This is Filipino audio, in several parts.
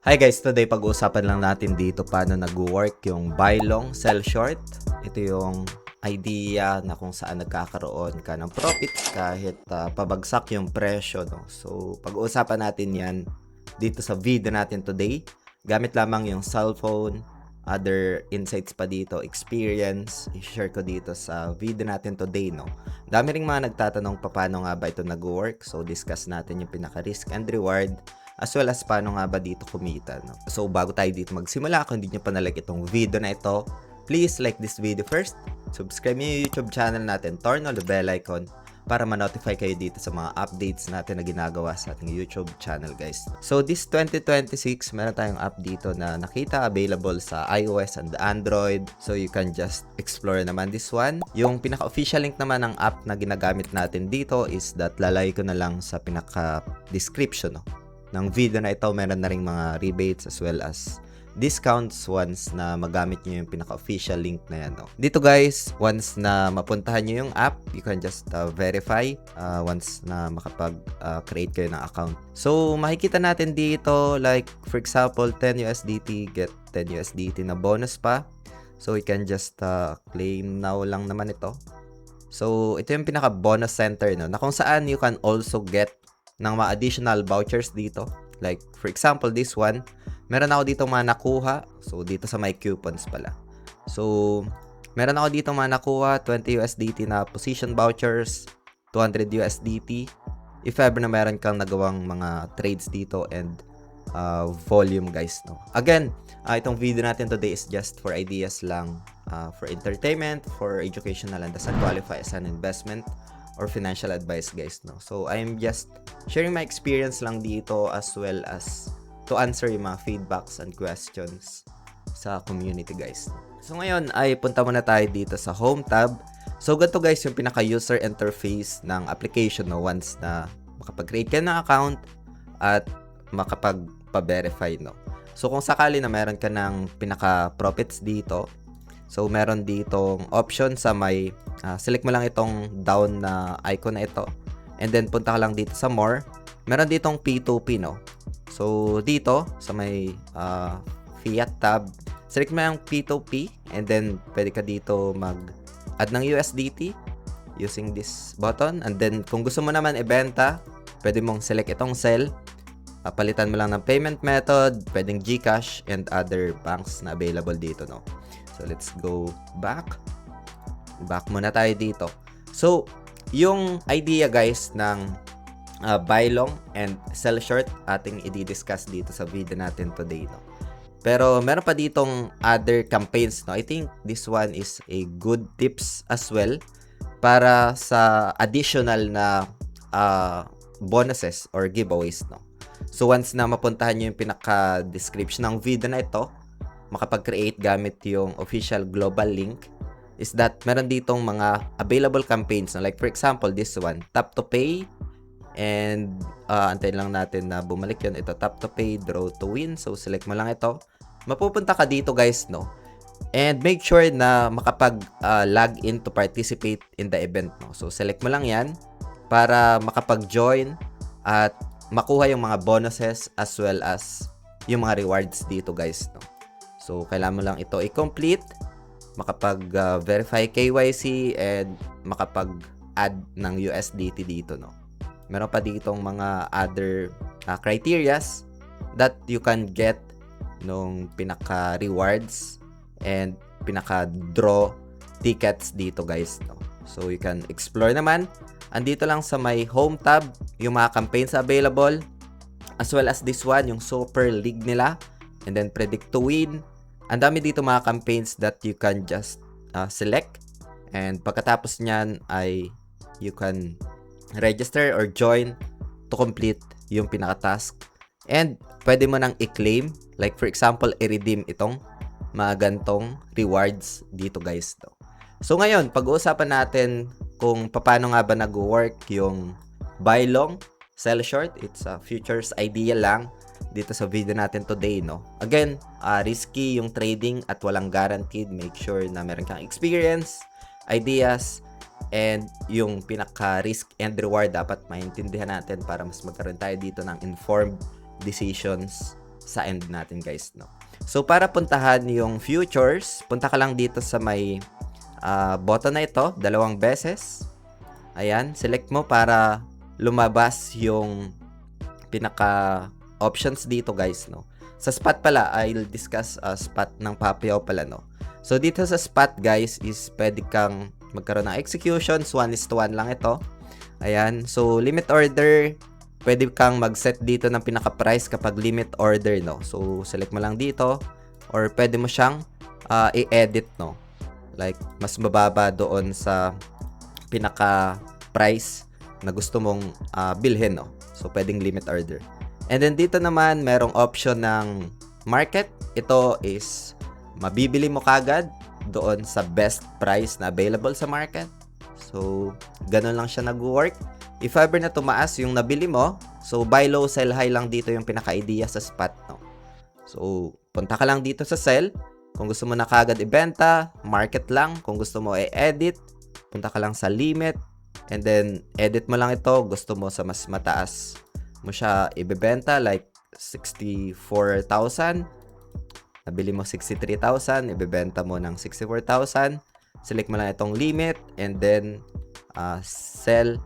Hi guys, today pag-uusapan lang natin dito paano nag-work yung buy long, sell short. Ito yung idea na kung saan nagkakaroon ka ng profits kahit pabagsak yung presyo. No? So pag-uusapan natin yan dito sa video natin today. Gamit lamang yung cellphone, other insights pa dito, experience, i-share ko dito sa video natin today. No? Dami ring mga nagtatanong paano nga ba ito nag-work. So discuss natin yung pinaka-risk and reward as well as paano nga ba dito kumita. No? So bago tayo dito magsimula, kung hindi nyo pa na-like itong video na ito, please like this video first, subscribe nyo yung YouTube channel natin, turn on the bell icon para ma-notify kayo dito sa mga updates natin na ginagawa sa ating YouTube channel guys. So this 2026, meron tayong app dito na nakita available sa iOS and Android. So you can just explore naman this one. Yung pinaka-official link naman ng app na ginagamit natin dito is that lalay ko na lang sa pinaka-description. No? Ng video na ito, meron na ring mga rebates as well as discounts once na magamit nyo yung pinaka-official link na yan. No? Dito guys, once na mapuntahan nyo yung app, you can just verify once na makapag-create kayo ng account. So, makikita natin dito, like for example, 10 USDT, get 10 USDT na bonus pa. So, you can just claim now lang naman ito. So, ito yung pinaka-bonus center, no? Na kung saan you can also get ng mga additional vouchers dito. Like, for example, this one, meron ako dito mga nakuha. So, dito sa my coupons pala. So, meron ako dito mga nakuha, 20 USDT na position vouchers, 200 USDT. If ever na meron kang nagawang mga trades dito and volume guys. No? Again, itong video natin today is just for ideas lang, for entertainment, for educational, and doesn't qualify as an investment or financial advice guys, no. So I'm just sharing my experience lang dito as well as to answer yung mga feedbacks and questions sa community guys. So ngayon ay punta muna tayo dito sa home tab. So ganito guys yung pinaka user interface ng application, no, once na makapag-create ka ng account at makapag-verify, no. So kung sakali na meron ka ng pinaka profits dito, so meron ditong option sa may select mo lang itong down na icon na ito. And then punta ka lang dito sa more. Meron ditong P2P, no. So dito sa may fiat tab, select mo yung P2P and then pwede ka dito mag-add ng USDT using this button. And then kung gusto mo naman ibenta, pwede mong select itong sell. Palitan mo lang ng payment method, pwedeng GCash and other banks na available dito, no. So, let's go back. Back muna tayo dito. So, yung idea guys ng buy long and sell short ating i-discuss dito sa video natin today, no. Pero meron pa ditong other campaigns, no. I think this one is a good tips as well para sa additional na bonuses or giveaways, no. So, once na mapuntahan nyo yung pinaka-description ng video na ito, makapag-create gamit yung official global link, is that meron ditong mga available campaigns. Like for example, this one, tap to pay, and antayin lang natin na bumalik yun. Ito, tap to pay, draw to win. So, select mo lang ito. Mapupunta ka dito guys, no? And make sure na makapag-log in to participate in the event, no? So, select mo lang yan para makapag-join at makuha yung mga bonuses as well as yung mga rewards dito guys, no? So, kailangan mo lang ito i-complete, makapag-verify KYC, and makapag-add ng USDT dito, no? Meron pa ditong mga other criterias that you can get nung pinaka-rewards and pinaka-draw tickets dito, guys, no? So, you can explore naman. Andito lang sa my home tab, yung mga campaigns available, as well as this one, yung Super League nila, and then predict to win. Ang dami dito mga campaigns that you can just select. And pagkatapos nyan ay you can register or join to complete yung pinaka-task. And pwede mo nang i-claim. Like for example, i-redeem itong mga gantong rewards dito guys. So ngayon, pag-uusapan natin kung paano nga ba nag-work yung buy long, sell short. It's a futures idea lang dito sa video natin today, no. Again, risky yung trading at walang guaranteed. Make sure na meron kang experience, ideas, and yung pinaka-risk and reward dapat maintindihan natin para mas magkaroon tayo dito ng informed decisions sa end natin guys, no. So para puntahan yung futures, punta ka lang dito sa may button na ito, 2 beses. Ayan, select mo para lumabas yung pinaka options dito guys, no. Sa spot pala, I'll discuss spot ng Papio pala, no. So dito sa spot guys is pwede kang magkaroon ng executions, 1:1 lang ito. Ayan, so limit order, pwede kang mag-set dito ng pinaka-price kapag limit order, no. So select mo lang dito or pwede mo siyang i-edit, no. Like mas mababa doon sa pinaka-price na gusto mong bilhin, no. So pwedeng limit order. And then dito naman merong option ng market. Ito is mabibili mo kagad doon sa best price na available sa market. So ganun lang siya nag-work. If ever na tumaas yung nabili mo, so buy low, sell high lang dito yung pinaka-idea sa spot, no. So punta ka lang dito sa sell. Kung gusto mo na kagad ibenta, market lang. Kung gusto mo i-edit, punta ka lang sa limit. And then edit mo lang ito. Gusto mo sa mas mataas mo siya ibebenta, like 64,000. Nabili mo 63,000, ibebenta mo ng 64,000. Select mo lang itong limit and then sell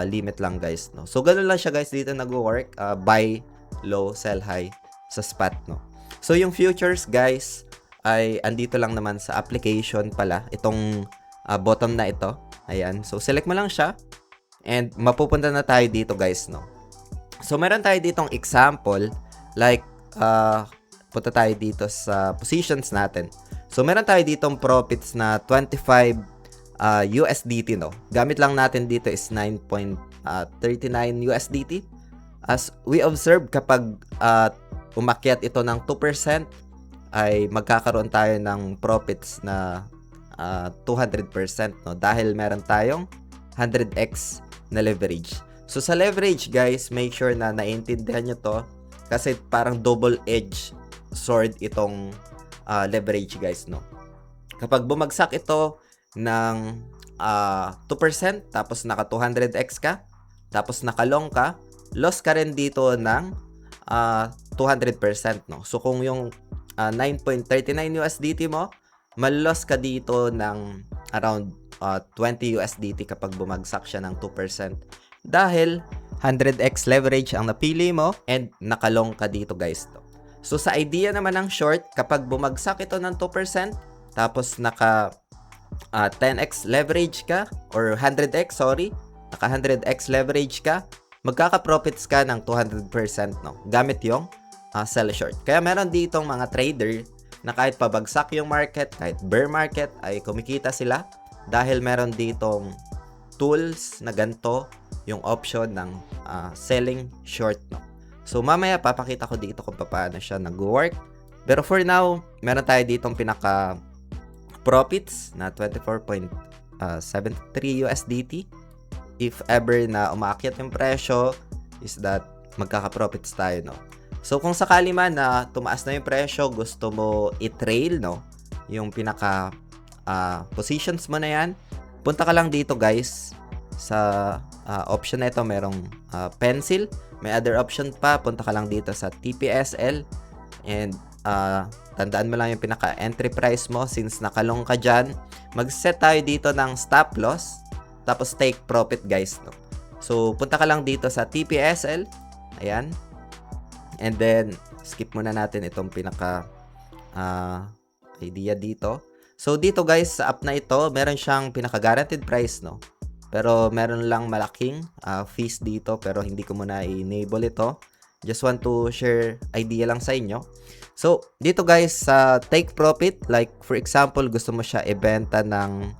limit lang guys, no. So ganoon lang siya guys dito nagwo-work, buy low, sell high sa spot, no. So yung futures guys ay andito lang naman sa application pala, itong bottom na ito. Ayan, so select mo lang siya and mapupunta na tayo dito guys, no. So meron tayo ditong example, like punta tayo dito sa positions natin. So meron tayo ditong profits na 25 USDT, no. Gamit lang natin dito is 9.39 USDT. As we observe, kapag umakyat ito ng 2%, ay magkakaroon tayo ng profits na 200%, no, dahil meron tayong 100x na leverage. So sa leverage guys, make sure na naiintindihan nyo to kasi parang double-edged sword itong leverage guys, no. Kapag bumagsak ito ng 2% tapos naka 200x ka, tapos naka long ka, loss ka rin dito ng 200%, no. So kung yung 9.39 USDT mo, mal-loss ka dito ng around 20 USDT kapag bumagsak siya ng 2%. Dahil 100x leverage ang napili mo and nakalong ka dito guys, to. So sa idea naman ng short, kapag bumagsak ito ng 2%, tapos naka 10x leverage ka or 100x, sorry, naka 100x leverage ka, magkaka-profits ka ng 200%, no, gamit yung sell short. Kaya meron ditong mga trader na kahit pabagsak yung market, kahit bear market, ay kumikita sila dahil meron ditong tools na ganito yung option ng selling short, no. So mamaya papakita ko dito kung paano siya nag-work. Pero for now, meron tayo ditong pinaka profits na 24.73 USDT. If ever na umaakyat yung presyo, is that magkaka-profits tayo, no. So kung sakali man na tumaas na yung presyo, gusto mo i-trail, no, yung pinaka positions mo na yan, punta ka lang dito guys sa option na ito. Merong pencil, may other option pa, punta ka lang dito sa TPSL and tandaan mo lang yung pinaka entry price mo. Since nakalong ka dyan, mag-set tayo dito ng stop loss tapos take profit guys, no. So punta ka lang dito sa TPSL, ayan, and then skip muna natin itong pinaka idea dito. So dito guys sa app na ito, meron siyang pinaka guaranteed price, no. Pero meron lang malaking fees dito, pero hindi ko muna i-enable ito. Just want to share idea lang sa inyo. So dito guys sa take profit, like for example, gusto mo siya ibenta ng,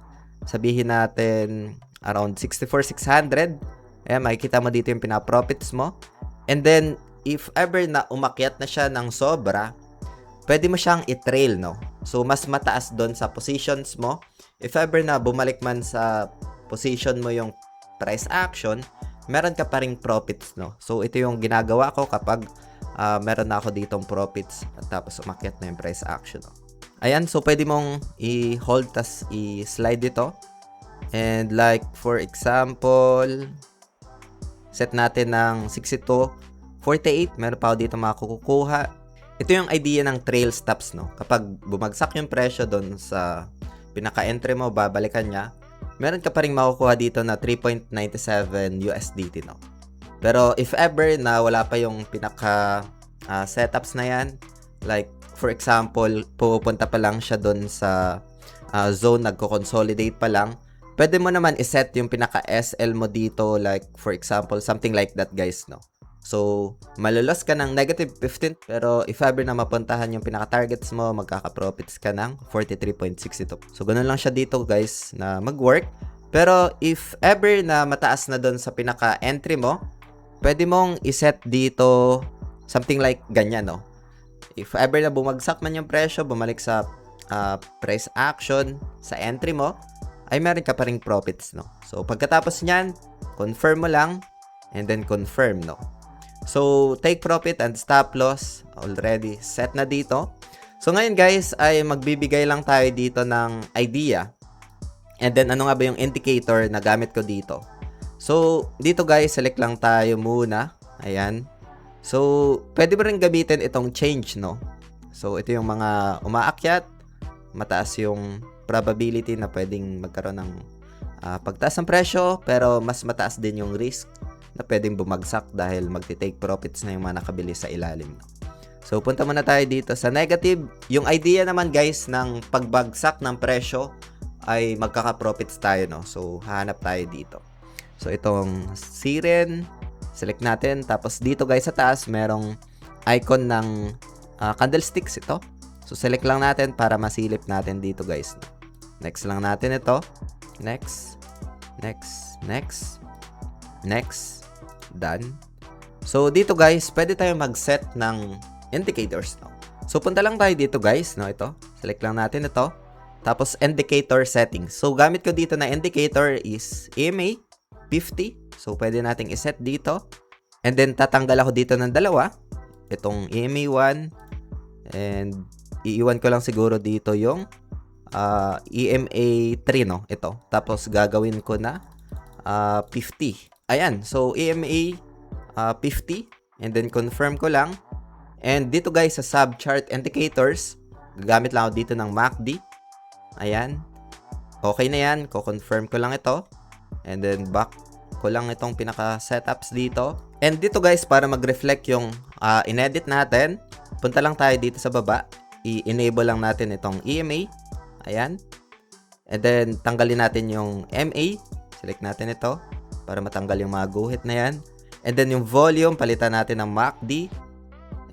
sabihin natin, around 64,600. Ayan, makikita mo dito yung pina-profits mo. And then if ever na umakyat na siya ng sobra, pwede mo siyang i-trail, no. So mas mataas doon sa positions mo. If ever na bumalik man sa position mo yung price action, meron ka pa ring profits, no. So ito yung ginagawa ko kapag meron na ako ditong profits at tapos umakyat na yung price action, no. Ayan, so pwede mong i-hold tas i-slide ito. And like for example, set natin ng 62.48, meron pa ako dito makukuha. ito yung idea ng trail stops, no? Kapag bumagsak yung presyo doon sa pinaka-entry mo, babalikan niya, meron ka pa ring makukuha dito na 3.97 USDT, no? Pero if ever na wala pa yung pinaka setups na yan, like for example, pupunta pa lang siya doon sa zone, nagko-consolidate pa lang, pwede mo naman iset yung pinaka SL mo dito, like for example, something like that, guys, no? So, malulos ka ng -15, pero if ever na mapuntahan yung pinaka-targets mo, magkaka-profits ka ng 43.62. So, ganun lang siya dito, guys, na mag-work. Pero if ever na mataas na doon sa pinaka-entry mo, pwede mong iset dito something like ganyan, no? If ever na bumagsak man yung presyo, bumalik sa price action sa entry mo, ay meron ka pa ring profits, no? So, pagkatapos nyan, confirm mo lang, and then confirm, no? So, take profit and stop loss already set na dito. So, ngayon guys, ay magbibigay lang tayo dito ng idea. And then, ano nga ba yung indicator na gamit ko dito? So, dito guys, select lang tayo muna. Ayan. So, pwede mo rin gamitin itong change, no? So, ito yung mga umaakyat. Mataas yung probability na pwedeng magkaroon ng pagtaas ng presyo, pero mas mataas din yung risk na pwedeng bumagsak dahil magti-take profits na yung mga nakabili sa ilalim. So, punta muna tayo dito sa negative. Yung idea naman guys ng pagbagsak ng presyo ay magkaka-profits tayo, no? So, hahanap tayo dito. So, itong siren, select natin. Tapos dito guys sa taas, merong icon ng candlesticks ito. So, select lang natin para masilip natin dito guys. Next lang natin ito. Next. Next. Next. Next. Done. So, dito guys, pwede tayo mag-set ng indicators, no? So, punta lang tayo dito guys, no? Ito. Select lang natin ito. Tapos, indicator settings. So, gamit ko dito na indicator is EMA 50. So, pwede nating iset dito. And then, tatanggal ako dito ng dalawa. Itong EMA 1. And, iiwan ko lang siguro dito yung EMA 3, no? Ito. Tapos, gagawin ko na 50. Ayan. So, EMA 50. And then, confirm ko lang. And dito guys, sa sub-chart indicators, gagamit lang ako dito ng MACD. Ayan. Okay na yan. Ko-confirm ko lang ito. And then, back ko lang itong pinaka-setups dito. And dito guys, para mag-reflect yung in-edit natin, punta lang tayo dito sa baba. I-enable lang natin itong EMA. Ayan. And then, tanggalin natin yung MA. Select natin ito para matanggal yung mga guhit na yan. And then, yung volume, palitan natin ng MACD.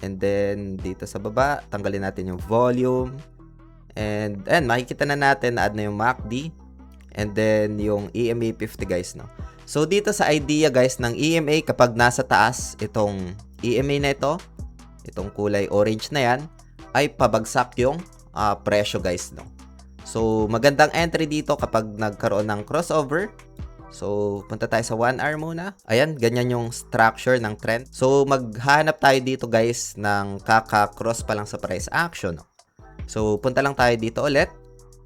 And then, dito sa baba, tanggalin natin yung volume. And makikita na natin na add na yung MACD. And then, yung EMA 50 guys, no? So, dito sa idea guys ng EMA, kapag nasa taas itong EMA na ito, itong kulay orange na yan, ay pabagsak yung presyo guys, no? So, magandang entry dito kapag nagkaroon ng crossover. So, punta tayo sa 1 hour muna. Ayan, ganyan yung structure ng trend. So, maghanap tayo dito guys ng kaka-cross pa lang sa price action, no? So, punta lang tayo dito ulit.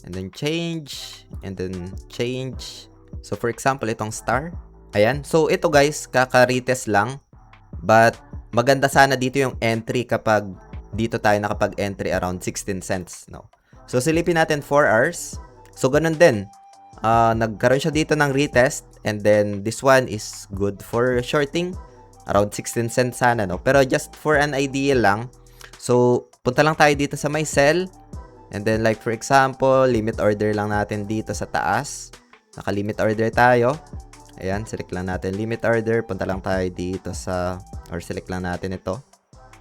And then change. And then change. So, for example, itong star. Ayan. So, ito guys, kaka-retest lang. But, maganda sana dito yung entry kapag dito tayo nakapag-entry around 16 cents, no? So, silipin natin 4 hours. So, ganun din. Nagkaroon siya dito ng retest. And then, this one is good for shorting. Around 16 cents sana, no? Pero just for an idea lang. So, punta lang tayo dito sa my sell. And then, like for example, limit order lang natin dito sa taas. Naka-limit order tayo. Ayan, select lang natin limit order. Punta lang tayo dito sa, or select lang natin ito.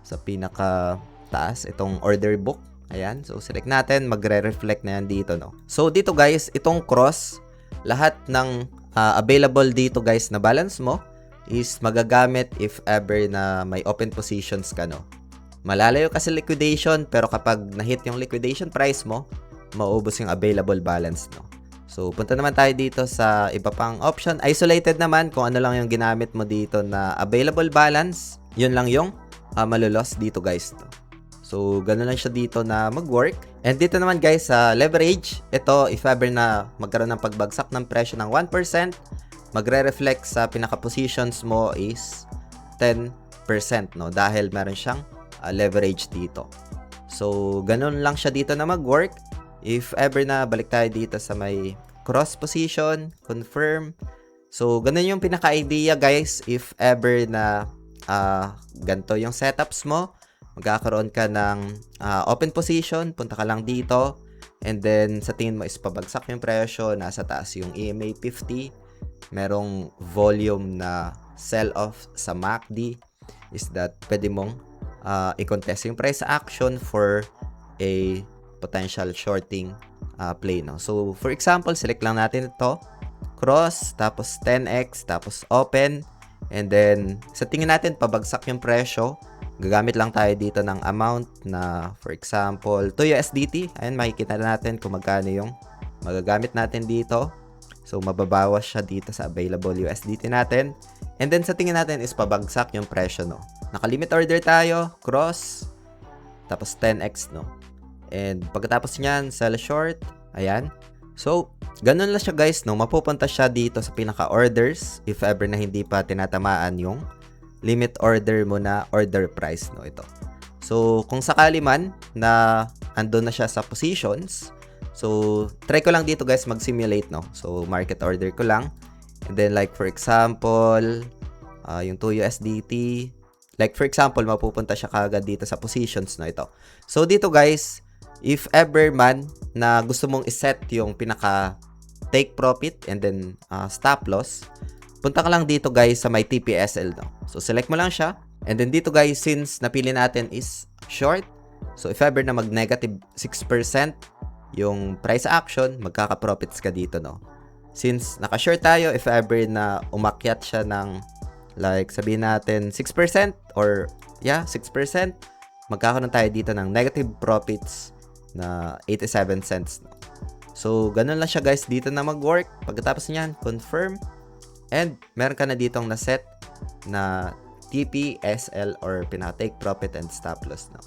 Sa pinaka taas, itong order book. Ayan, so select natin, magre-reflect na yan dito, no? So, dito guys, itong cross, lahat ng available dito guys na balance mo is magagamit if ever na may open positions ka, no? Malalayo kasi liquidation, pero kapag na-hit yung liquidation price mo, maubos yung available balance, no? So, punta naman tayo dito sa iba pang option. Isolated naman, kung ano lang yung ginamit mo dito na available balance, yun lang yung malulos dito guys, no? So, gano'n lang siya dito na mag-work. And dito naman guys, sa leverage, ito, if ever na magkaroon ng pagbagsak ng presyo ng 1%, magre-reflect sa pinaka-positions mo is 10%, no? Dahil meron siyang leverage dito. So, ganun lang siya dito na mag-work. If ever na balik tayo dito sa may cross position, confirm. So, ganun yung pinaka-idea guys. If ever na ganito yung setups mo, magkakaroon ka ng open position, punta ka lang dito. And then, sa tingin mo is pabagsak yung presyo, nasa taas yung EMA 50. Merong volume na sell-off sa MACD. Is that pwede mong i-contest yung price action for a potential shorting play, no? So, for example, select lang natin ito. Cross, tapos 10x, tapos open. And then, sa tingin natin, pabagsak yung presyo. Gagamit lang tayo dito ng amount na, for example, 2 USDT. Ayan, makikita natin kung magkano yung magagamit natin dito. So, mababawas siya dito sa available USDT natin. And then, sa tingin natin is pabagsak yung presyo, no? Naka-limit order tayo, cross, tapos 10x, no? And pagkatapos niyan, sell short. Ayan. So, ganun lang siya guys, no? Mapupunta siya dito sa pinaka-orders if ever na hindi pa tinatamaan yung limit order mo na order price, no? Ito. So, kung sakali man na andun na siya sa positions, so, try ko lang dito guys mag-simulate, no? So, market order ko lang. And then, like for example, yung 2 USDT. Like for example, mapupunta siya kagad dito sa positions, no? Ito. So, dito guys, if ever man na gusto mong iset yung pinaka take profit and then stop loss, punta ka lang dito guys sa may TPSL, no? So select mo lang siya. And then dito guys, since napili natin is short, so if ever na mag negative 6% yung price action, magkaka-profits ka dito, no? Since naka-short tayo, if ever na umakyat siya ng like sabihin natin 6% or 6%, magkakaroon tayo dito ng negative profits na 87 cents. So, ganun lang siya guys dito na mag-work. Pagkatapos niyan, confirm. And meron ka na ditong na-set na TPSL or pinaka-take profit and stop loss, no?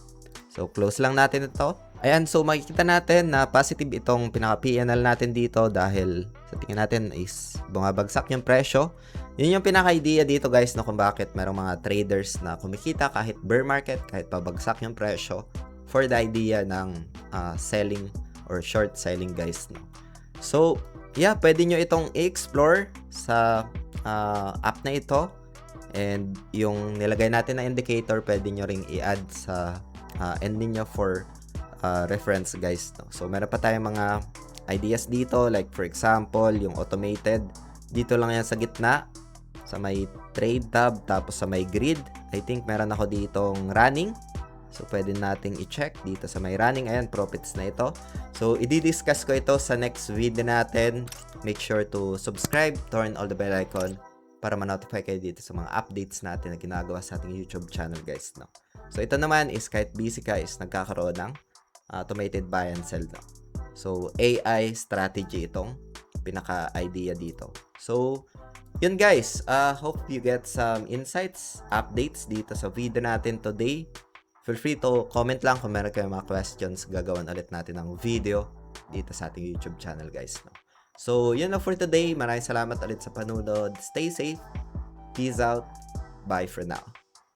So, close lang natin ito. Ayan, so makikita natin na positive itong pinaka-PNL natin dito dahil sa tingin natin is bumabagsak yung presyo. Yun yung pinaka-idea dito guys, no, kung bakit merong mga traders na kumikita kahit bear market, kahit pabagsak yung presyo for the idea ng selling or short selling guys, no? So, yeah, pwede nyo itong i-explore sa app na ito. And yung nilagay natin na indicator, pwede nyo ring i-add sa end ninyo for reference guys, no? So, meron pa tayong mga ideas dito. Like for example, yung automated. Dito lang yan sa gitna. Sa may trade tab, tapos sa may grid. I think meron ako ditong running. So, pwede nating i-check dito sa may running. Ayan, profits na ito. So, i-discuss ko ito sa next video natin. Make sure to subscribe, turn all the bell icon para ma-notify kayo dito sa mga updates natin na ginagawa sa ating YouTube channel, guys, no? So, ito naman is kahit busy ka is nagkakaroon ng automated buy and sell, no? So, AI strategy itong pinaka-idea dito. So, yun guys. Hope you get some insights, updates dito sa video natin today. Feel free to comment lang kung meron kayong mga questions. Gagawan ulit natin ng video dito sa ating YouTube channel, guys, no? So, yun na for today. Maraming salamat ulit sa panunod. Stay safe. Peace out. Bye for now.